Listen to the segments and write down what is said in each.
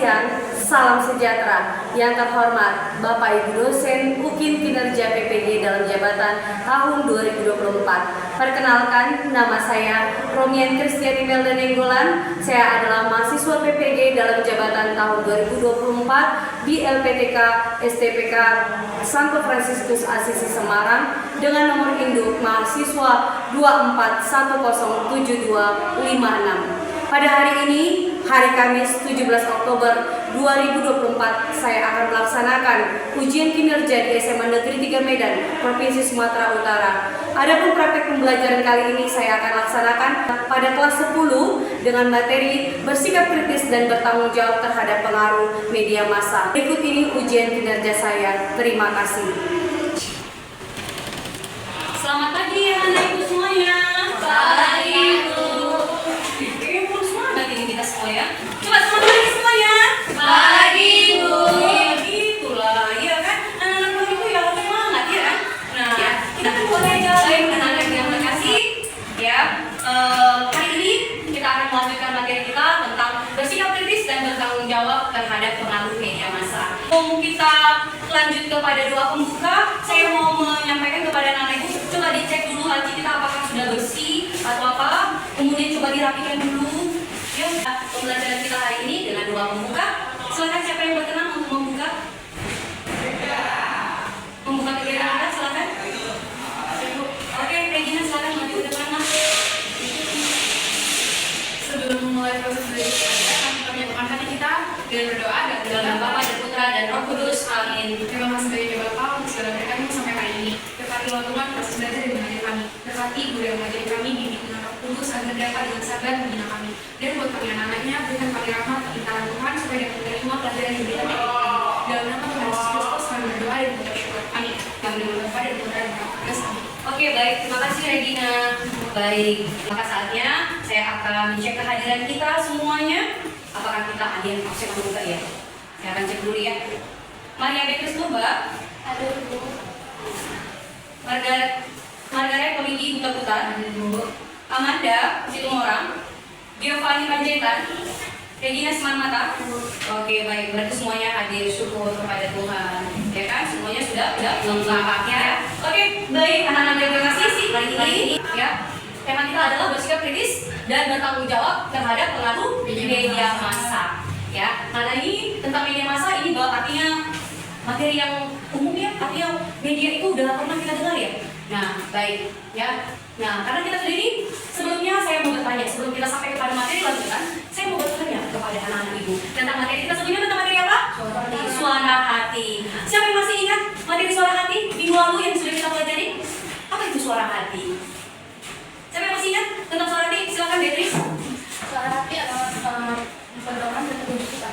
siang, salam sejahtera. Yang terhormat Bapak Ibu dosen UKIN Kinerja PPG dalam jabatan tahun 2024. Perkenalkan, nama saya Romian Kristiani Melda Nenggolan. Saya adalah mahasiswa PPG dalam jabatan tahun 2024 di LPTK STPK Santo Fransiskus Asisi Semarang dengan nomor induk mahasiswa 24107256. Pada hari ini, hari Kamis 17 Oktober 2024, saya akan melaksanakan ujian kinerja di SMA Negeri 3 Medan, Provinsi Sumatera Utara. Adapun praktek pembelajaran kali ini saya akan laksanakan pada kelas 10 dengan materi bersikap kritis dan bertanggung jawab terhadap pengaruh media massa. Berikut ini ujian kinerja saya. Terima kasih. Selamat pagi anak ibu semuanya. Pagi ibu. Ya. Coba semangat lagi semuanya. Pagi ibu. Ya gitulah, ya kan? Anak-anak ibu ya harus semangat ya. Nah, ya, kita kan mulai baik anak-anak yang terkasih. Ya, hari ini kita akan melanjutkan materi kita tentang bersikap kritis dan bertanggung jawab terhadap pengaruh media massa. Sebelum kita lanjut kepada doa pembuka, saya mau menyampaikan kepada anak-anak ibu, coba dicek dulu laci kita apakah sudah bersih atau apa. Kemudian coba dirapikan dulu. Yuk, pembelajaran kita hari ini dengan doa pembuka. Silakan siapa yang berkenan untuk membuka? Membuka kegiatan kita, silakan. Oke, Regina silakan maju ke depan. Sebelum memulai proses belajar, kami menyatukan hati kita dengan berdoa dan dalam nama Bapa dan Putra dan Roh Kudus. Amin. Terima kasih banyak Bapak untuk segala berkatmu sampai hari ini. Berkatilah Tuhan proses belajar dan mengajar kami. Berkati guru yang mengajar kami, bimbing dengan Roh Kudus agar dapat dengan sabar membina kami. Dan buat kami anak-anaknya, berikan kami rahmat keindahan Tuhan supaya dapat menerima pelajaran yang diberikan kepada kami. Dalam nama Tuhan Yesus Kristus kami berdoa dan mengucap syukur. Amin. Dalam nama Bapa dan Putra dan Roh Kudus. Amin. Oke, baik. Terima kasih Regina. Baik, maka saatnya saya akan cek kehadiran kita semuanya. Apakah kita hadir? Saya akan buka ya. Saya akan cek dulu ya. Maria Beatrice Purba. Ada Bu. Margaret Komiki Buta Putar. Amanda Situmorang. Giovanni Panjaitan. Regina Semanmata. Oke, baik. Berarti semuanya hadir, syukur kepada Tuhan. Ya kan? Semuanya sudah lengkapnya ya. Oke, baik. Anak-anak yang terkasih, hari ini ya. Tema kita adalah bersikap kritis dan bertanggung jawab terhadap pengaruh media massa. Ya, karena ini tentang media massa ini artinya materi yang umum ya, artinya media itu udah pernah kita dengar ya. Nah, baik ya. Nah, karena kita sudah ini, sebelumnya saya mau bertanya, sebelum kita sampai kepada materi lanjutan, saya mau bertanya kepada anak-anak ibu tentang materi kita sebelumnya tentang materi apa? Suara hati. Siapa yang masih ingat materi suara hati minggu lalu yang sudah kita pelajari? Apa itu suara hati? Siapa yang masih ingat tentang suara hati? Silakan Beatrice. Suara hati adalah pedoman dan petunjuk kita.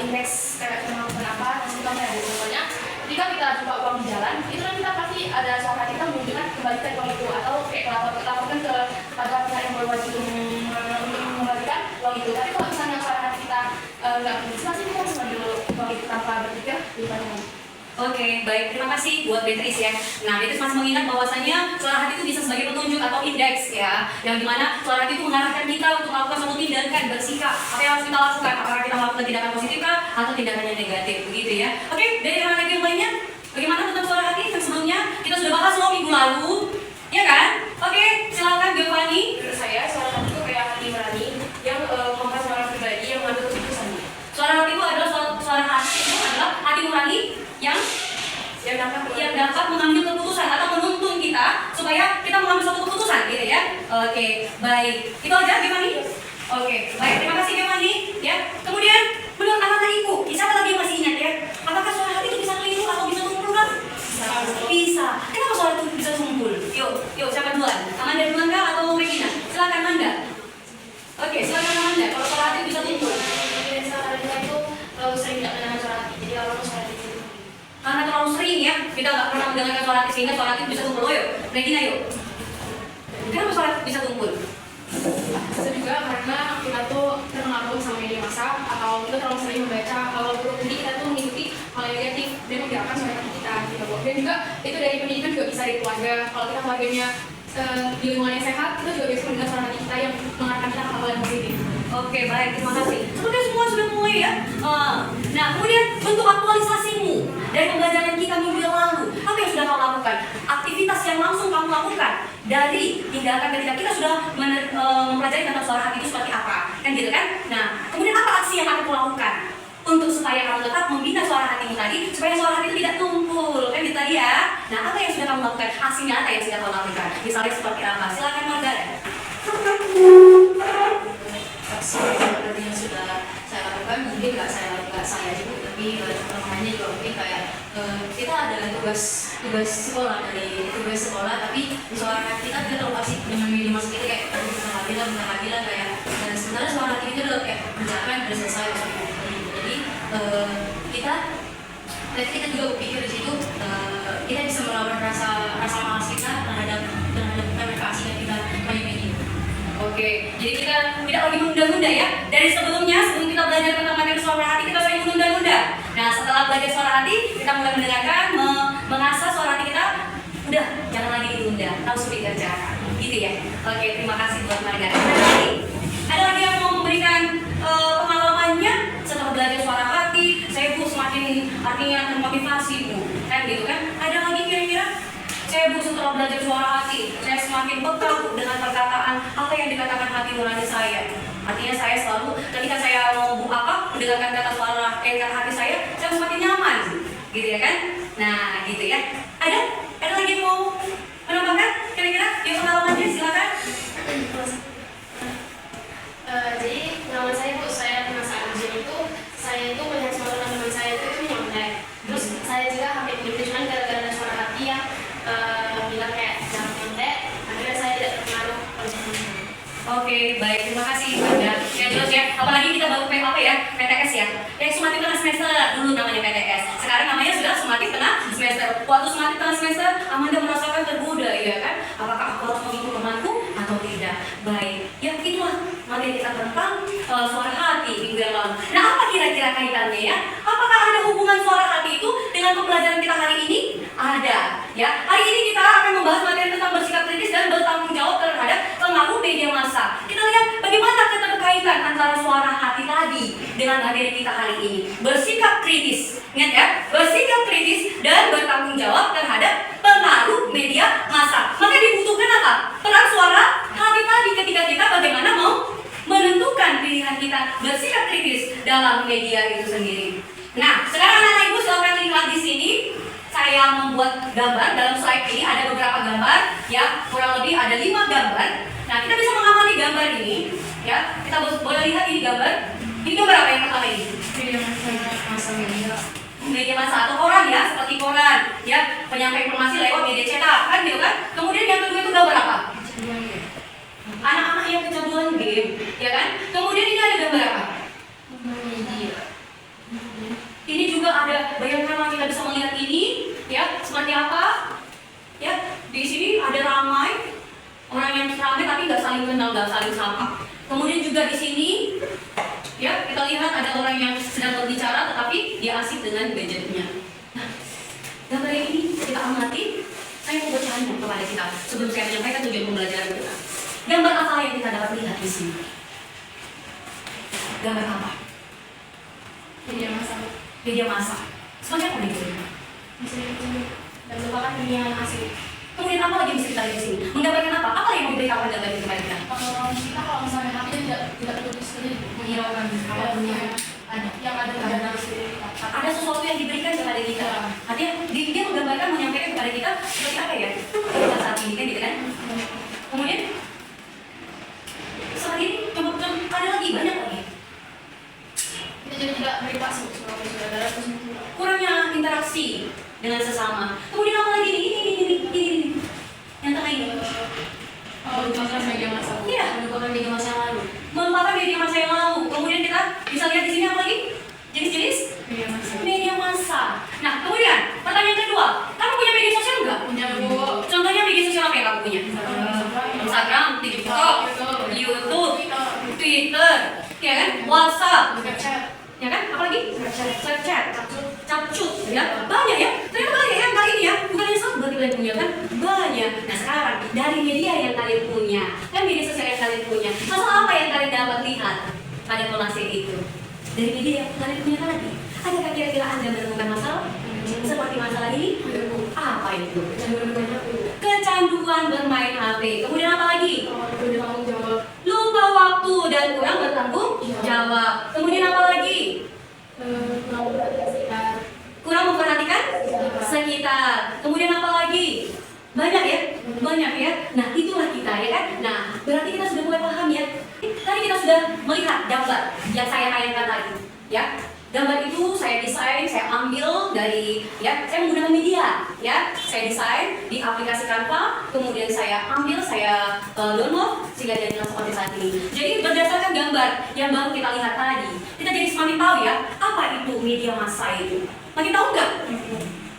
Indeks kenapa kita ada contohnya. Ketika kita jumpa uang di jalan, itu kan kita pasti ada suara hati kita menunjukkan kembalikan uang itu atau kayak laporkan kepada pihak yang berwajib untuk mengembalikan uang itu. Tapi kalau misalnya suara hati kita nggak begitu, pasti kita harus mengambil uang itu tanpa berpikir di depannya. Oke, baik. Terima kasih buat Beatrice ya. Nah, Beatrice masih mengingat bahwasanya suara hati itu bisa sebagai petunjuk atau indeks ya, yang dimana suara hati itu mengarahkan kita untuk melakukan suatu tindakan, bersikap. Apa yang harus kita lakukan? Apakah kita melakukan tindakan positif kah atau tindakan yang negatif, begitu ya? Oke, dari anak-anak yang lainnya, bagaimana tentang suara hati yang sebelumnya kita sudah bahas loh minggu lalu, ya kan? Oke, silakan Giovanni. Menurut saya, suara hati itu kayak hati nurani yang membuat suara pribadi yang mengambil keputusan. Suara hati itu adalah suara hati itu adalah hati nurani yang dapat mengambil keputusan atau menuntun kita supaya kita mengambil suatu keputusan gitu ya. Oke, baik. Itu aja Giovanni? Oke, baik. Terima kasih Giovanni ya. Kemudian menurut anak-anak ibu, siapa lagi yang masih ingat ya? Apakah suara hati itu bisa keliru atau bisa tumpul kan? Bisa. Kenapa suara itu bisa tumpul? Yuk, siapa duluan? Amanda duluan kah atau Regina? Silakan Amanda. Oke, silakan Amanda. Kalau suara hati bisa tumpul. Suara hati itu terlalu sering tidak mendengar suara hati. Jadi kalau suara hati itu karena terlalu sering ya, kita nggak pernah mendengarkan suara hati sehingga suara hati bisa tumpul. Yuk, Regina yuk. Kenapa suara hati bisa tumpul? Bisa juga karena kita tuh terpengaruh sama media massa atau kita terlalu sering membaca hal buruk, jadi kita tuh mengikuti hal yang negatif dan menggerakkan suara hati kita gitu loh. Dan juga itu dari pendidikan juga bisa dari keluarga. Kalau kita keluarganya di lingkungan yang sehat, kita juga bisa mendengar suara hati kita yang mengarahkan kita ke hal yang positif. Oke, baik, terima kasih. Sepertinya semua sudah mulai ya ya. Nah, kemudian bentuk aktualisasimu dari pembelajaran kita minggu yang lalu. Apa yang sudah kamu lakukan? Aktivitas yang langsung kamu lakukan dari tindakan ketika kita sudah mempelajari tentang suara hati itu seperti apa, kan gitu kan? Nah, kemudian apa aksi yang akan kamu lakukan untuk supaya kamu tetap membina suara hatimu tadi, supaya suara hati itu tidak tumpul, kan gitu tadi ya? Nah, apa yang sudah kamu lakukan? Aksi nyata yang sudah kamu lakukan, misalnya seperti apa? Silakan Margaret. Aksi yang sudah saya lakukan mungkin nggak saya juga, tapi teman-temannya juga mungkin kayak kita ada tugas sekolah tapi di suara hati kita terlalu asik dengan media masa kita kayak bentar lagi lah kayak sebenarnya suara hati itu udah kayak berjalan udah selesai jadi kita juga berpikir di situ kita bisa melawan rasa malas kita terhadap komunikasi yang kita miliki. Oke, jadi kita tidak lagi menunda-nunda ya. Dari sebelum kita belajar tentang materi suara hati, kita sering menunda-nunda. Nah, setelah belajar suara hati, kita mulai mendengarkan, mengasah suara hati kita. Udah, jangan lagi ditunda, langsung dikerjakan. Gitu ya. Oke, terima kasih buat Margaret. Ada lagi yang mau memberikan pengalamannya setelah belajar suara hati? Saya Bu semakin artinya termotivasi Bu, kan gitu kan? Ada lagi kira-kira? Saya Bu setelah belajar suara hati, saya semakin peka Bu dengan perkataan apa yang dikatakan hati nurani saya. Artinya saya selalu ketika saya mau mendengarkan kata suara hati saya semakin nyaman, gitu ya kan? Nah, gitu ya. Ada lagi yang mau menambahkan? Kira-kira yang pengalamannya silakan. Jadi pengalaman saya Bu, saya pernah saat ujian itu saya itu melihat semua teman-teman saya itu nyontek. Terus saya juga hampir cuman gara-gara ada suara hati yang bilang kayak jangan nyontek, akhirnya saya tidak terpengaruh oleh teman-teman. Oke, baik, terima kasih Bunda. Ya jelas ya, apalagi kita baru PTS ya. Yang Sumatif tengah semester dulu namanya PTS. Sekarang namanya sudah Sumatif tengah semester. Waktu Sumatif tengah semester, Amanda merasakan tergoda ya kan? Apakah aku harus mengikut temanku atau tidak? Baik, ya itulah materi kita tentang suara hati minggu yang lalu. Nah, apa kira-kira kaitannya ya? Apakah ada hubungan suara hati itu dengan pembelajaran kita hari ini? Ada, ya. Hari ini kita akan membahas materi tentang bersikap kritis dan bertanggung jawab terhadap pengaruh media massa. Kita lihat bagaimana keterkaitan antara suara hati tadi dengan materi kita hari ini. Bersikap kritis, ingat ya, bersikap kritis dan bertanggung jawab terhadap pengaruh media massa. Maka dibutuhkan apa? Peran suara hati tadi ketika kita bagaimana mau menentukan pilihan kita bersikap kritis dalam media itu sendiri. Nah, sekarang anak-anak ibu silakan lihat di sini. Saya membuat gambar, dalam slide ini ada beberapa gambar, ya kurang lebih ada 5 gambar. Nah, kita bisa mengamati gambar ini, ya. Kita boleh lihat ini gambar. Ini gambar apa yang pertama ini? Media massa atau koran ya, seperti koran, ya, penyampaian informasi lewat media cetak, kan gitu kan? Kemudian yang kedua itu gambar apa? Anak-anak yang kecanduan game, ya kan? Kemudian ini ada gambar apa? Ini juga ada, bayangkanlah kita bisa melihat ini, ya, seperti apa? Ya, di sini ada ramai, orang yang ramai tapi nggak saling kenal, nggak saling sapa. Kemudian juga di sini, ya, kita lihat ada orang yang sedang berbicara tetapi dia asik dengan gadgetnya. Nah, gambar ini kita amati. Saya mau bertanya kepada kita sebelum saya menyampaikan tujuan pembelajaran kita. Gambar apa yang kita dapat lihat di sini? Gambar apa? Media massa. Media massa. Seperti apa nih? Dan merupakan dunia yang asli. Kemudian apa lagi bisa kita lihat di sini? Menggambarkan apa? Apa yang mau diberitakan gambar ini kepada kita? Kita kalau misalnya hati tidak tutup sendiri, menghiraukan kalau dunia ada yang ada di sendiri kita. Ada sesuatu yang diberikan kepada kita. Artinya dia menggambarkan, menyampaikan kepada kita seperti apa ya? Kita saat ini kan gitu kan? Kemudian saat ini coba ada lagi banyak lagi. Kita jadi tidak berinteraksi sebagai saudara terus Kurangnya interaksi dengan sesama. Kemudian apa lagi ini yang tengah ini. melupakan media massa. Iya, Melupakan media massa yang lalu. melupakan media massa yang lalu. Kemudian kita bisa lihat di sini apa lagi? Jenis-jenis Media massa. media massa. Nah, kemudian pertanyaan kedua, kamu punya media sosial enggak? Punya Bu. Contohnya media sosial apa yang kamu punya? Instagram, TikTok, YouTube, Twitter, ya kan? WhatsApp, ya kan? Apalagi? Snapchat, Capcut, ya banyak ya. Ternyata banyak ya, kali ini ya. Bukan yang satu berarti kalian punya kan? Banyak. Nah sekarang dari media yang kalian punya, kan media sosial yang kalian punya, masalah apa yang kalian dapat lihat pada kelas itu? dari media yang kalian punya tadi. Adakah kira-kira Anda menemukan masalah? Seperti masalah ini? Apa itu? Kecanduan bermain HP. Kemudian apa lagi? Lupa waktu dan kurang bertanggung jawab. Kemudian apa lagi? Kurang memperhatikan sekitar. Kemudian apa lagi? Banyak ya? Banyak ya? Nah itulah kita ya kan? Nah berarti kita sudah mulai paham ya. Tadi kita sudah melihat gambar yang saya tayangkan tadi ya. Gambar itu saya desain, saya ambil dari ya, saya menggunakan media ya. Saya desain di aplikasi Canva, kemudian saya ambil, saya download sehingga jadi seperti saat ini. Jadi berdasarkan gambar yang baru kita lihat tadi, kita jadi semakin tahu ya apa itu media massa itu. Makin tahu nggak?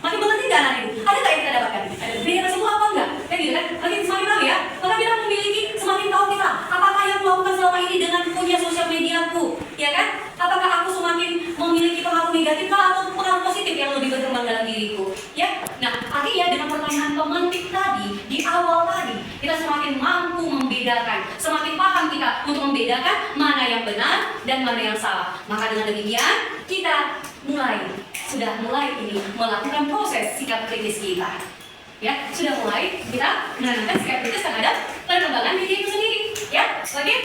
Makin mengerti nggak anak ibu? Ada nggak yang kita dapatkan? Media massa itu apa enggak? Kayak gitu kan? Makin semakin tahu ya. Maka kita memiliki semakin tahu kita apakah yang melakukan selama ini dengan punya sosial mediaku, ya kan? Apakah aku semakin memiliki pengaruh negatif atau pengaruh positif yang lebih berkembang dalam diriku? Ya, nah artinya dengan pertanyaan pemantik tadi di awal tadi kita semakin mampu membedakan, semakin paham kita untuk membedakan mana yang benar dan mana yang salah. Maka dengan demikian kita sudah mulai ini melakukan proses sikap kritis kita. Ya, sudah mulai kita menanamkan sikap kritis terhadap perkembangan diri itu sendiri. Ya, oke?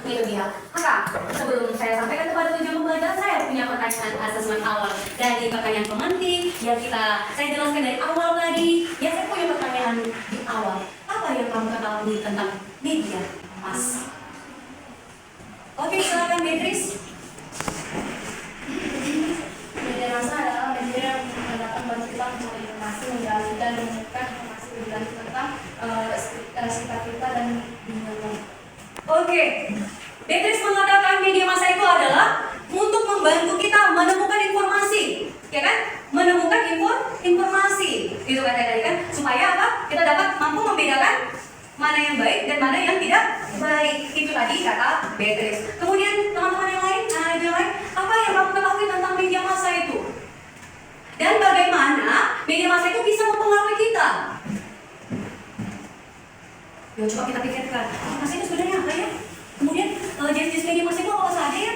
Itu dia. Maka sebelum saya sampaikan kepada tujuan pembelajaran, saya punya pertanyaan asesmen awal dari pertanyaan pemantik yang saya jelaskan dari awal tadi. Ya, saya punya pertanyaan di awal. Apa yang kamu ketahui tentang media massa? Oke, silakan Beatrice. Media massa adalah media yang dapat membantu kita mencari informasi, menggali dan menemukan informasi lebih lanjut tentang sekitar kita dan dunia luar. Oke, Beatrice mengatakan media massa itu adalah untuk membantu kita menemukan informasi, ya kan? Menemukan informasi, itu kata tadi kan? Supaya apa? Kita dapat mampu membedakan mana yang baik dan mana yang tidak baik. Itu tadi kata Beatrice. Kemudian teman-teman yang lain, apa yang kamu ketahui tentang media massa itu? Dan bagaimana media massa itu bisa mempengaruhi kita? Yuk coba kita pikirkan, masa itu sebenarnya apa ya? Kemudian jenis media massa itu apa saja ya?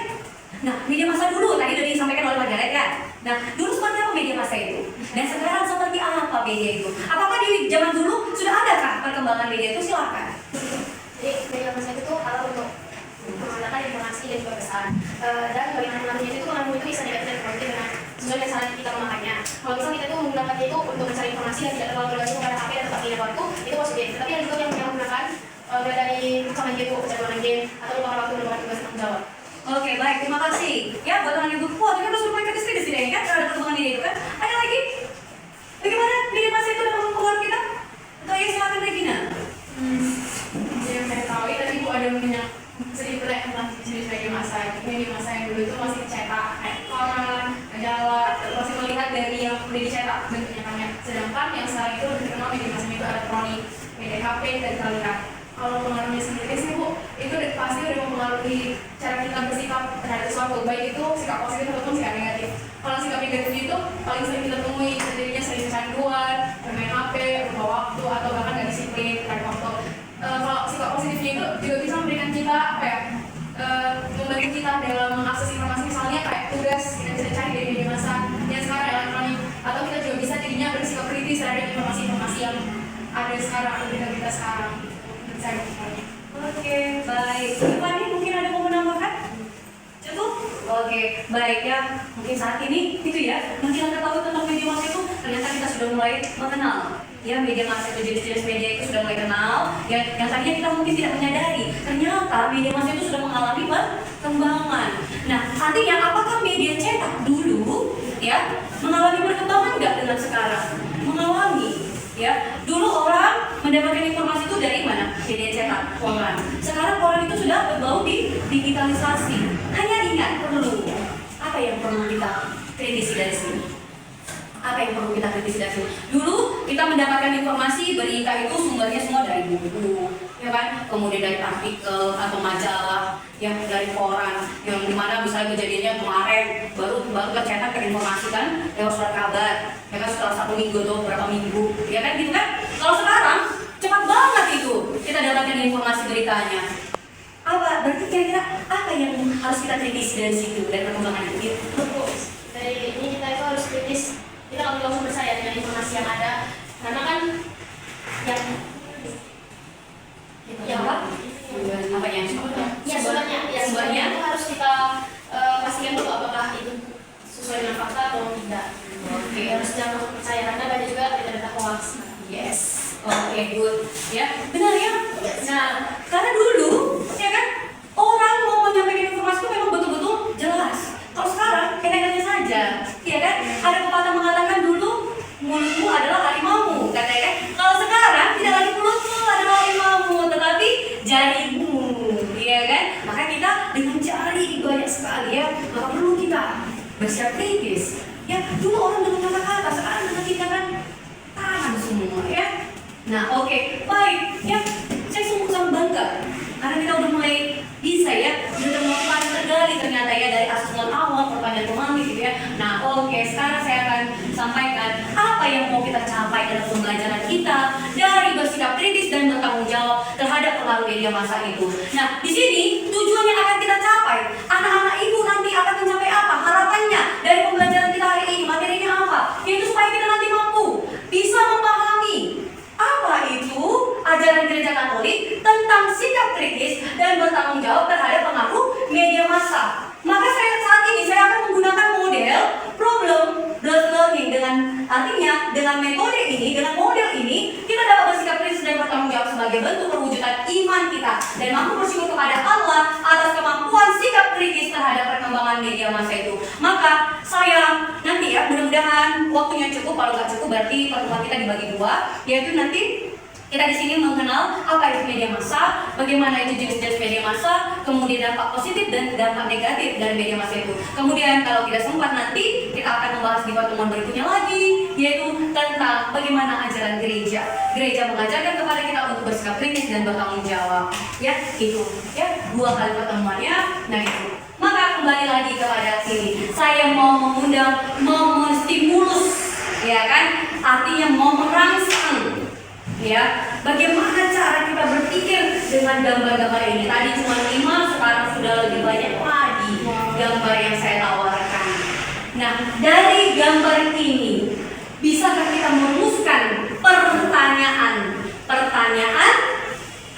Nah, media massa dulu tadi sudah disampaikan oleh Margaret ya. Nah, dulu seperti apa media massa itu? Dan sekarang seperti apa media itu? Apakah di zaman dulu sudah adakah perkembangan media itu? Silakan. Jadi media massa itu alat untuk mengandalkan informasi dan juga pesan. Dan bagaimana mengaturnya itu mengatur itu bisa diatur dan dikontrol dengan sesuai dengan cara kita memakannya. Kalau misalnya kita itu menggunakannya itu untuk mencari informasi dan tidak terlalu bergantung pada HP dan tempat media waktu, itu positif. Tapi ada juga yang menggunakan dari sama game, kecanduan game, atau lupa waktu melupakan tugas tanggung jawab. Oke, baik, terima kasih. Ya, buat teman ibu, wah, kita harus bermain kritis di sini kan, terhadap perkembangan media itu kan. Ada lagi? Bagaimana media massa itu dapat mempengaruhi kita? Atau ya, silakan Regina. Yang saya tahu tadi Bu ada punya sedikit tentang jenis media massa. Media massa yang dulu itu masih cetak, koran, majalah, masih melihat dari yang udah dicetak bentuknya kan ya. Sedangkan yang sekarang itu lebih terkenal media massa itu elektronik, media HP dan terlihat. Kalau pengaruhnya sendiri sih Bu, itu pasti udah mempengaruhi cara kita bersikap terhadap sesuatu, baik itu sikap positif ataupun sikap negatif. Kalau sikap negatif itu paling sering kita temui, jadinya sering kecanduan, bermain HP, lupa waktu, atau bahkan nggak disiplin terhadap waktu. Kalau sikap positifnya itu juga bisa memberikan kita membantu kita dalam mengakses informasi, misalnya kayak tugas kita bisa cari dari media massa yang sekarang elektronik, atau kita juga bisa jadinya bersikap kritis terhadap informasi-informasi yang ada sekarang atau berita sekarang. Oke, baik. Fani mungkin ada mau menambahkan? Cukup? Oke, baik ya. Mungkin saat ini itu ya. Yang kita ketahui tentang media massa itu ternyata kita sudah mulai mengenal. Ya, media massa itu jenis-jenis media itu sudah mulai kenal. Ya, yang tadinya kita mungkin tidak menyadari. Ternyata media massa itu sudah mengalami perkembangan. Nah, artinya apakah media cetak dulu ya mengalami perkembangan nggak dengan sekarang? Mengalami. Ya, dulu orang mendapatkan informasi itu dari mana? Media cetak, koran. Sekarang koran itu sudah berbau di digitalisasi. Hanya ingat perlu apa yang perlu kita kritisi dari sini? Apa yang perlu kita kritisi dari sini? Dulu kita mendapatkan informasi berita itu sumbernya semua dari buku, ya kan? Kemudian dari artikel atau majalah, yang dari koran, yang dimana misalnya kejadiannya kemarin baru tercetak terinformasikan lewat surat kabar, ya kan, setelah 1 minggu atau berapa minggu, ya kan gitu kan? Kalau sekarang cepat banget itu kita dapatkan informasi beritanya. Apa berarti kira-kira apa yang harus kita kritis dari situ dan perkembangan itu? Dari ini kita itu harus kritis, kita nggak langsung percaya dengan informasi yang ada, karena kan yang Apa? Apa yang? ya sumbernya itu harus kita pastikan dulu apakah itu sesuai dengan fakta atau tidak. Oke. Harus jangan langsung percaya karena banyak juga berita-berita hoax. Yes. Oke, good. Ya, benar ya. Yes. Nah, karena dulu, ya kan, orang mau menyampaikan informasi itu memang betul-betul jelas. Kalau sekarang, enaknya saja, ya kan? Ada pepatah mengatakan dulu mulutmu adalah harimaumu, katanya kan? Kalau sekarang tidak lagi mulutmu adalah harimaumu, tetapi jarimu, ya kan? Maka kita dengan jari banyak sekali ya. Maka perlu kita bersikap kritis. Ya, dulu orang dengan kata-kata, sekarang dengan kita kan tangan semua, ya. Nah, oke, baik, ya. Saya sungguh sangat bangga karena kita udah mulai bisa ya, sudah mulai tergali ternyata ya dari asuhan awal pertanyaan pemahami gitu ya. Nah, oke, sekarang saya akan sampaikan apa yang mau kita capai dalam pembelajaran kita dari bersikap kritis dan bertanggung jawab terhadap pengaruh media massa itu. Nah, di sini tujuan yang akan kita capai, anak-anak ibu nanti akan mencapai apa? Harapannya dari pembelajaran kita hari ini, materinya apa? Yaitu supaya kita nanti mampu bisa memahami apa itu ajaran gereja Katolik tentang sikap kritis dan bertanggung jawab terhadap pengaruh media massa. Maka saat ini saya akan menggunakan model problem based learning, dengan artinya dengan metode ini, dengan model ini kita dapat bersikap kritis dan bertanggung jawab sebagai bentuk perwujudan iman kita dan mampu bersyukur kepada Allah atas kemampuan sikap kritis terhadap perkembangan media massa itu. Maka saya nanti ya, mudah-mudahan waktunya cukup. Kalau nggak cukup berarti pertemuan kita dibagi dua, yaitu nanti kita di sini mengenal apa itu media massa, bagaimana itu jenis-jenis media massa, kemudian dampak positif dan dampak negatif dari media massa itu. Kemudian kalau tidak sempat nanti kita akan membahas di pertemuan berikutnya lagi, yaitu tentang bagaimana ajaran gereja. Gereja mengajarkan kepada kita untuk bersikap kritis dan bertanggung jawab. Ya, itu. Ya, 2 kali pertemuannya. Nah itu. Maka kembali lagi kepada sini. Saya mau mengundang, mau menstimulus, ya kan? Artinya mau merangsang. Ya, bagaimana cara kita berpikir dengan gambar-gambar ini? Tadi cuma 5, sekarang sudah lebih banyak lagi gambar yang saya tawarkan. Nah, dari gambar ini, bisakah kita merumuskan pertanyaan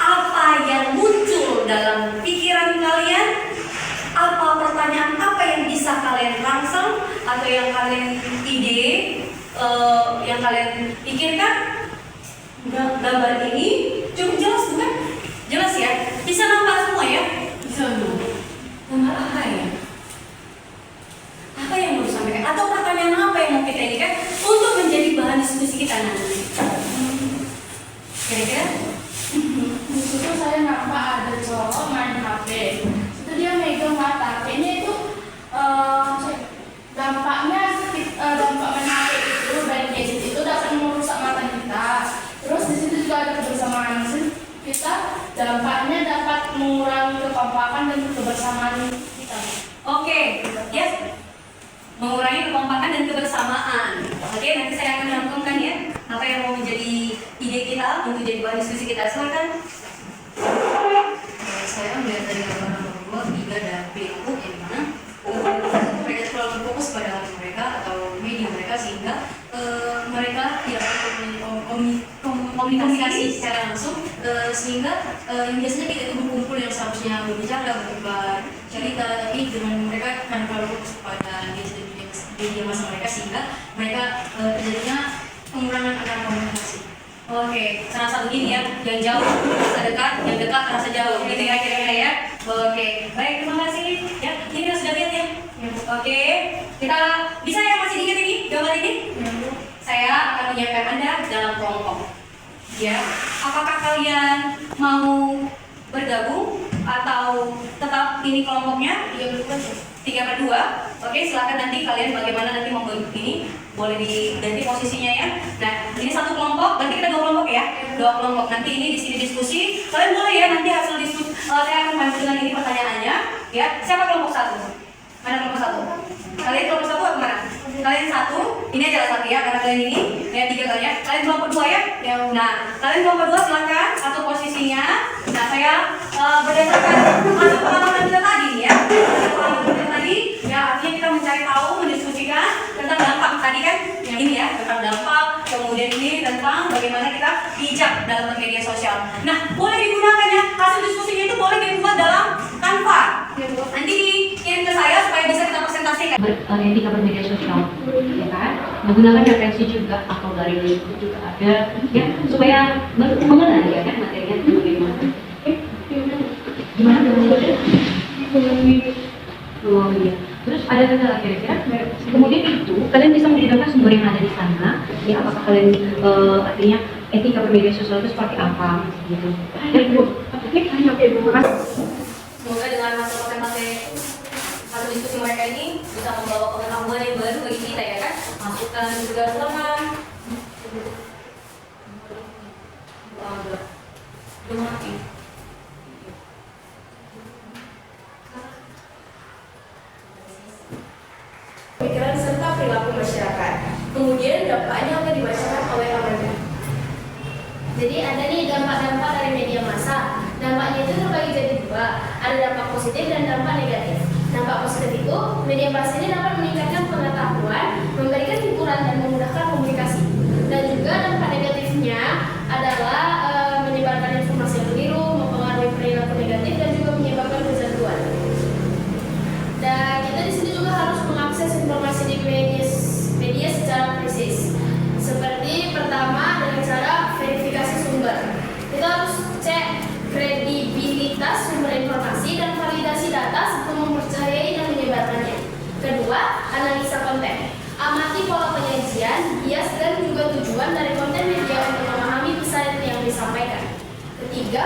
apa yang muncul dalam pikiran kalian? Apa pertanyaan apa yang bisa kalian rangsang atau yang kalian yang kalian pikirkan? Gambar ini cukup jelas bukan? Jelas ya? Bisa nampak semua ya? Bisa dulu. Gambar apa ya? Apa yang mau disampaikan? Atau pertanyaan apa yang mau kita inikan untuk menjadi bahan diskusi kita nanti? Kira-kira? Di situ saya nampak ada cowok main HP. Itu dia megang mata. Kayaknya itu dampaknya dampak main HP itu dan gadget itu dapat merusak mata kita. Terus di situ juga ada kebersamaan kita, dampaknya dapat mengurangi kekompakan dan kebersamaan kita. Oke, ya, mengurangi kekompakan dan kebersamaan. Oke, nanti saya akan rangkumkan ya apa yang mau menjadi ide kita untuk jadi bahan diskusi kita. Silakan. Saya melihat dari gambar nomor 2, 3 dan B itu yang mana mereka terlalu berfokus pada mereka atau media mereka sehingga mereka tidak komunikasi secara langsung, sehingga yang biasanya kita itu berkumpul yang seharusnya berbicara, bertukar cerita, tapi dengan mereka karena terlalu fokus pada media massa mereka sehingga mereka terjadinya pengurangan antara komunikasi. Oke, terasa begini ya, yang jauh terasa dekat, yang dekat terasa jauh, gitu ya kira-kira ya. Oke, baik, terima kasih. Ya, ini kita sudah lihat ya. Oke, kita bisa ya masih diingat ini gambar ini? Saya akan menyiapkan Anda dalam kelompok. Ya, apakah kalian mau bergabung atau tetap ini kelompoknya? 3/2. Oke, silakan nanti kalian bagaimana nanti membentuk ini, boleh diganti posisinya ya. Nah, ini satu kelompok, nanti kita 2 kelompok ya. 2 kelompok, nanti ini di sini diskusi. Kalian boleh ya nanti hasil diskusi. Saya akan bantu dengan ini pertanyaannya. Ya, siapa kelompok 1? Mana kelompok 1? Kalian kelompok 1 atau mana? Kalian 1, ini adalah 1 ya, karena kalian ini ya 3 kalian ya. Kalian kelompok 2 ya? Nah, kalian kelompok 2 silakan satu posisinya. Nah, saya berdasarkan dalam media sosial. Nah, boleh digunakan ya, hasil diskusinya itu boleh dibuat dalam Canva. Nanti dikirim ke saya supaya bisa kita presentasikan. Etika bermedia sosial, ya kan? Menggunakan referensi juga atau dari YouTube juga ada, ya, supaya mengenal ya kan materinya itu bagaimana. Gimana dengan oh iya. Terus ada nggak kira-kira? Kemudian itu kalian bisa menggunakan sumber yang ada di sana. Ya, apakah kalian artinya etika bermedia sosial itu seperti apa gitu? Oke, Semoga dengan hasil hasil diskusi mereka ini bisa membawa pengetahuan yang baru bagi kita ya kan, masukan juga kelemahan. Udah mati. Pikiran serta perilaku masyarakat. Kemudian dampaknya akan dibacakan oleh Amanda. Jadi ada nih dampak-dampak dari media massa. Dampaknya itu terbagi jadi dua. Ada dampak positif dan dampak negatif. Dampak positif itu, media massa ini dapat meningkatkan pengetahuan, memberikan hiburan dan memudahkan komunikasi. Dan juga dampak negatifnya adalah menyebarkan informasi yang keliru, mempengaruhi perilaku negatif dan juga menyebabkan kecanduan. Dan kita di sini juga harus mengakses informasi di media secara presis. Seperti pertama dengan cara verifikasi sumber. Kita harus cek kredibilitas sumber informasi dan validasi data sebelum mempercayai dan menyebarkannya. Kedua, analisa konten. Amati pola penyajian, bias dan juga tujuan dari konten media untuk memahami pesan yang disampaikan. Ketiga,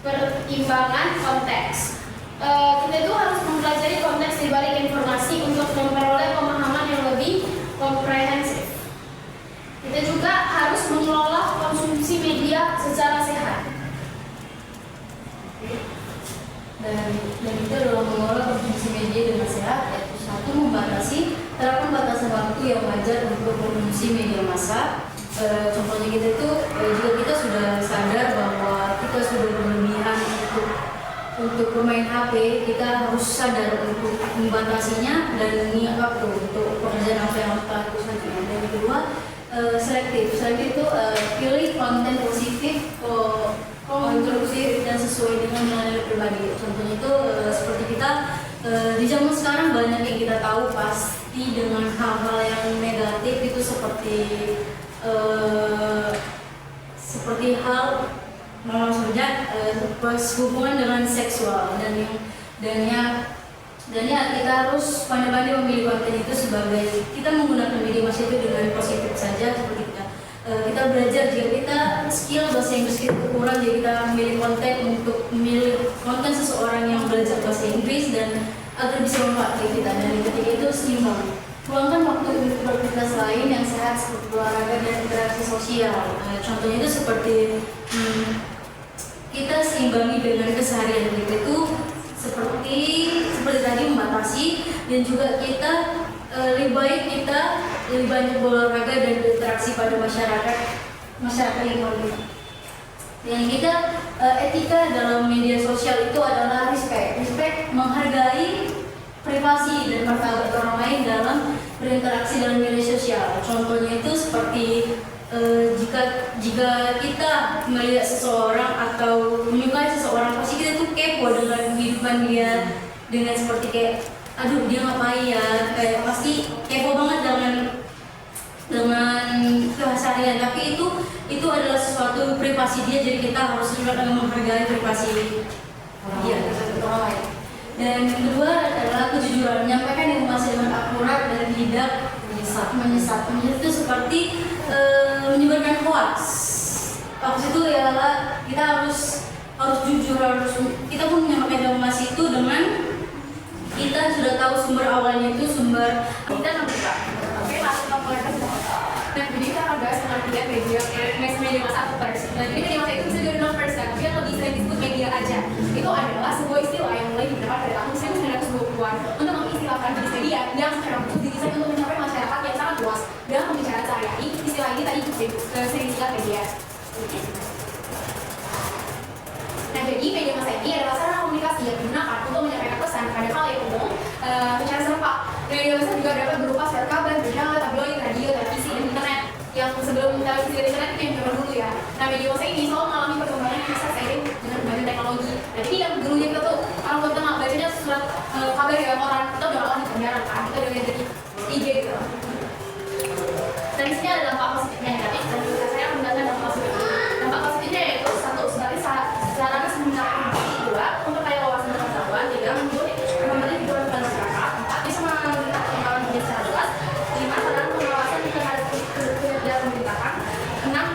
pertimbangan konteks. Kita itu harus mempelajari konteks di balik informasi untuk memperoleh pemahaman yang lebih komprehensif. Kita juga harus mengelola konsumsi media secara sehat. Dan kita dalam mengelola konsumsi media dengan sehat, yaitu satu, terapkan batasan waktu yang wajar untuk konsumsi media massa. Contohnya kita itu jika kita sudah sadar bahwa kita sudah berlebihan untuk bermain HP, kita harus sadar untuk membatasinya dan mengingat waktu untuk pekerjaan apa yang kita lakukan. Dan yang kedua, selektif itu pilih konten positif, konstruktif dan sesuai dengan nilai pribadi. Contohnya itu seperti kita di zaman sekarang banyak yang kita tahu pasti dengan hal-hal yang negatif itu seperti hal saja hubungan dengan seksual dan ya kita harus pandai-pandai memilih konten itu sebagai kita menggunakan media massa itu dengan positif saja. Seperti kita belajar jika kita skill bahasa Inggris kita kurang, jadi kita memilih konten seseorang yang belajar bahasa Inggris dan agar bisa membantu kita. Dan yang ketiga itu seimbang. Luangkan waktu untuk beraktivitas lain yang sehat seperti olahraga dan interaksi sosial. Contohnya itu seperti kita seimbangi dengan keseharian kita itu seperti tadi membatasi, dan juga kita lebih banyak berolahraga dan berinteraksi pada masyarakat lingkungan kita. Dan kita etika dalam media sosial itu adalah respect menghargai privasi dan martabat orang lain dalam berinteraksi dalam media sosial. Contohnya itu seperti jika kita melihat seseorang atau menyukai seseorang, pasti kita tuh kepo dengan kehidupan dia, dengan seperti kayak aduh dia ngapain ya, kayak pasti kepo banget dengan keseharian. Tapi itu adalah sesuatu privasi dia, jadi kita harus juga menghargai privasi dia orang lain. Dan yang kedua adalah kejujuran, menyampaikan informasi dengan akurat dan tidak menyesat itu seperti menyebarkan hoax itu ialah kita harus jujur, kita pun menyampaikan informasi itu dengan kita sudah tahu sumber awalnya itu sumber Kita membuka. Oke, langsung kita mulai ke Nah, jadi kita akan bahas tentang tiga media massa atau pers. Nah, jadi media massa itu bisa jadi non-pers, tapi yang lebih sering disebut media aja. Itu adalah sebuah istilah yang mulai didapat dari tahun 1920-an untuk mengistilahkan jenis media yang secara khusus didesain untuk mencapai masyarakat yang sangat luas. Dalam pembicaraan sehari-hari, istilah ini tadi sering disingkat media. Nah, jadi media massa ini adalah sarana komunikasi yang digunakan untuk menyampaikan pesan pada hal yang umum secara serempak. Media massa juga dapat berupa surat kabar, berita, tabloid, radio, televisi, dan internet. Yang sebelum televisi dan internet itu yang zaman dulu ya. surat kabar ya orang kita udah kalah di penjara kan, kita udah lihat dari IG gitu. Dan di sini ada dampak positifnya negatif dan saya menggunakan dampak positif. Dampak positifnya yaitu satu sebagai sarana semenjak kedua untuk kaya wawasan pengetahuan, tiga memberi hiburan kepada masyarakat, empat bisa mengenalkan pengalaman dunia secara luas, lima sarana pengawasan terhadap kinerja pemerintahan, enam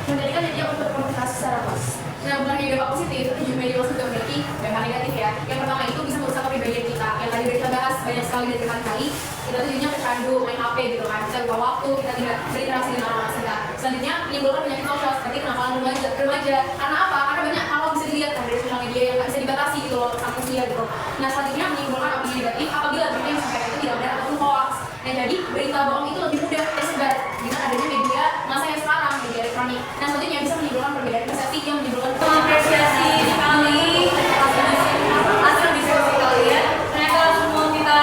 menjadikan media untuk berkomunikasi secara luas. Nah, bukan hanya dampak positif, tapi juga media juga memiliki dampak negatif ya. Yang pertama itu bisa merusak kepribadian kita. Yang tadi kita bahas banyak sekali dari berkali-kali, kita tujuannya tercandu main HP gitu kan. Kita lupa waktu, kita tidak berinteraksi dengan orang kita. Selanjutnya menimbulkan penyakit sosial seperti kenakalan remaja. Karena apa? Karena banyak hal bisa dilihat kan dari sosial media yang nggak bisa dibatasi gitu loh, sama usia gitu. Nah, selanjutnya menimbulkan opini negatif apabila berita yang disampaikan itu tidak benar ataupun hoax. Nah, jadi berita bohong itu lebih mudah tersebar dengan adanya media masa yang sekarang, media elektronik. Nah, selanjutnya bisa menimbulkan perbedaan persepsi yang menimbulkan Mengapresiasi sekali hasil diskusi kalian. Ternyata semua kita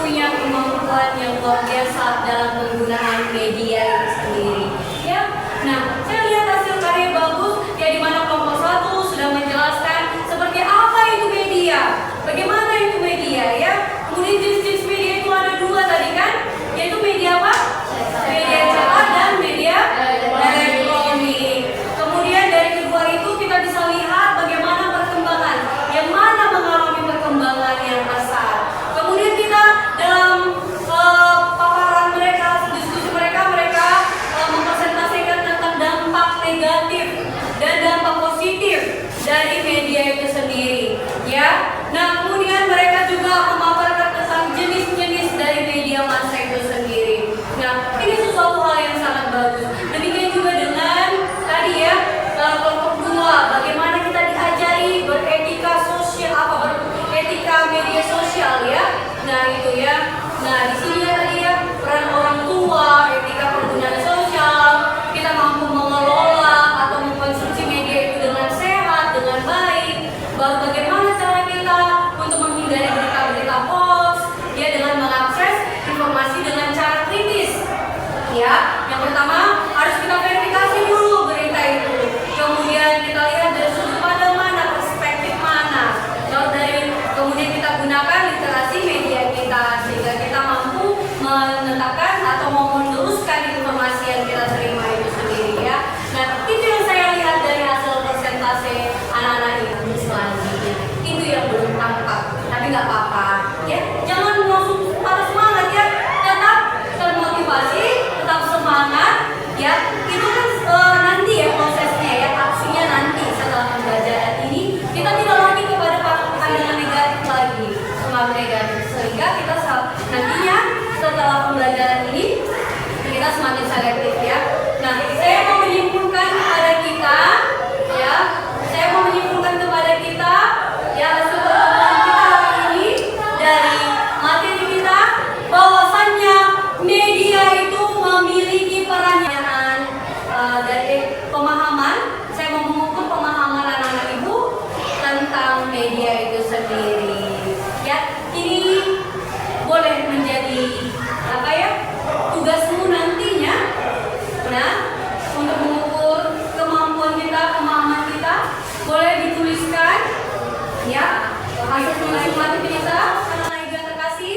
punya kemampuan yang luar biasa dalam penggunaan media itu sendiri. Ya, nah saya lihat hasil karya bagus ya, di mana kelompok 1 sudah menjelaskan seperti apa itu media, bagaimana itu media ya. Kemudian jenis-jenis media itu ada 2 tadi kan, yaitu media apa? Media cetak dan media elektronik. Kemudian dari kedua itu kita bisa lihat bagaimana perkembangan yang mana mengalami perkembangan yang besar. Kemudian kita dalam paparan mereka, diskusi mereka mempresentasikan tentang dampak negatif dan dampak positif dari media itu sendiri ya. Nah, kemudian mereka juga memaparkan tentang jenis-jenis dari media massa itu sendiri. Nah, ini sesuatu hal yang sangat bagus. Demikian juga dengan tadi ya, kelompok 2, bagaimana kita diajari beretika sosial, beretika media sosial ya. Nah, itu ya. Nah, di sini ya tadi ya, peran orang tua, etika penggunaan sosial, kita mampu mengelola atau mengkonsumsi media itu dengan sehat, dengan baik. Baru bagaimana cara kita untuk menghindari berita-berita hoax ya, dengan mengakses informasi dengan cara kritis. Ya, yang pertama harus kita verifikasi dulu berita itu. Kemudian kita lihat dari sudut pandang mana, perspektif mana. Kemudian kita gunakan literasi media kita sehingga kita mampu menetapkan atau meneruskan informasi yang kita terima itu sendiri ya. Nah, itu yang saya lihat dari hasil presentasi anak-anak ini selanjutnya. Itu yang belum tampak, tapi nggak apa-apa ya. Jangan langsung harus semangat ya. Tetap termotivasi, tetap semangat ya. Itu kan nanti ya prosesnya ya, aksinya nanti setelah pembelajaran ini kita tidak lagi kepada pandangan negatif lagi, semangat negatif, sehingga kita nantinya setelah pembelajaran ini kita semakin selektif ya. Nah, saya mau menyimpulkan kepada kita ya, hasil pertemuan kita hari ini dari materi kita, bahwasannya media itu memiliki peran dari pemahaman. Saya mau mengukur pemahaman anak-anak ibu tentang media itu sendiri ya. Ini boleh menjadi apa ya, tugasmu nantinya. Nah, untuk mengukur kemampuan kita, pemahaman kita, boleh dituliskan ya hasil sumatif kita. Anak-anak ibu yang terkasih,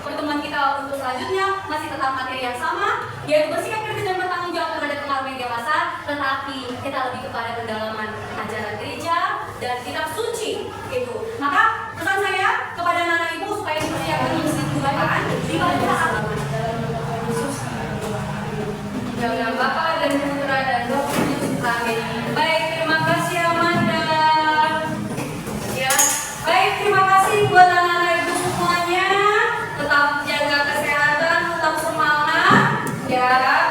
pertemuan kita untuk selanjutnya masih tetap materi yang sama, yaitu bersikap kritis dan bertanggung jawab terhadap pengaruh media massa, tetapi kita lebih kepada pendalaman ajaran gereja dan kitab suci itu. Maka pesan saya kepada anak-anak ibu supaya dipersiapkan mengisi Tuhan dibaca dalam Bapa dan Putra dan Roh Kudus. Amin. Baik, terima kasih Amanda. Ya, baik, terima kasih buat anak-anak ibu semuanya. Tetap jaga kesehatan, tetap semangat ya.